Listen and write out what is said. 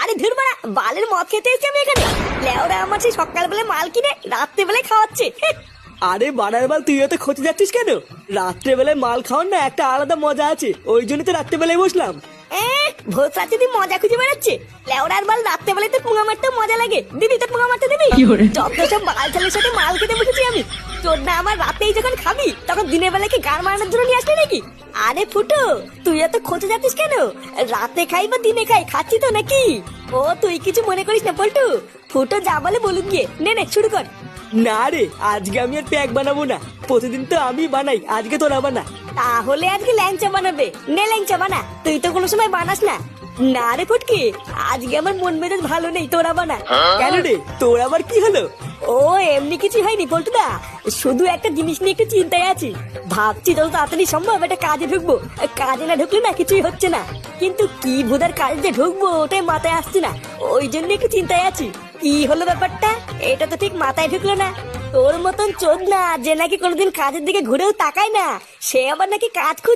আরে ধুর মারা, বালের মদ খেতে এসেছি আমি এখানে। লেওরা আমার সেই সকালবেলায় মাল কিনে রাত্রেবেলায় খাওয়াচ্ছে। আরে বানার বাল, তুই এত খোঁজে যাচ্ছিস কেন? রাত্রেবেলায় মাল খাওয়ার না একটা আলাদা মজা আছে, ওই জন্য তো রাত্রেবেলায় বসলাম। ভোর রাতে তুই মজা খুঁজে বেড়াচ্ছে। লেওরার বাল, রাত্রেবেলায় তো পুঙা মারতে মজা লাগে। দিবি তো পুঙা মারতে দিবি? যত সব বাল ছেলের সাথে মাল খেতে বসেছি আমি। তোর না আমার রাতেই যখন খাবি তখন দিনের বেলায় কি গান মারানোর জন্য নিয়ে আসলি নাকি? আরে ফুটো, তুই এত খোঁজে যাচ্ছিস কেন? রাতে খাই বা দিনে খাই, খাচ্ছি তো নাকি? ও তুই কিছু মনে করিস না পল্টু। ফুটো যা বলে বলুক গিয়ে, নে নে শুরু কর। না রে, আজকে আমি আর প্যাক বানাবো না। প্রতিদিন তো আমি বানাই, আজকে তোরা বানা। তাহলে আজকে ল্যাংচা বানাবে। নে ল্যাংচা বানা, তুই তো কোনো সময় বানাস না। না রে ফুটকি, আজকে আমার মন মেজাজ ভালো নেই, তোরা বানা। কেন রে, তোর আবার কি হলো? ও এমনি কিছু হয়নি পল্টুদা, শুধু একটা জিনিস নিয়ে একটু চিন্তায় আছি। ভাবছি যত তাড়াতাড়ি সম্ভব একটা কাজে ঢুকবো। কাজে না ঢুকলে না কিছুই হচ্ছে না। কিন্তু কি ভুদার কাজে যে ঢুকবো ওটাই মাথায় আসছে না, ওই জন্য একটু চিন্তায় আছি। কি হলো ব্যাপারটা, এটা তো ঠিক মাথায় ঢুকলো না। তোর মতন চোদ না যে নাকি কোনোদিন কাজের দিকে ঘুরেও তাকায় না, সে আবার নাকি কাজ খুঁজছে।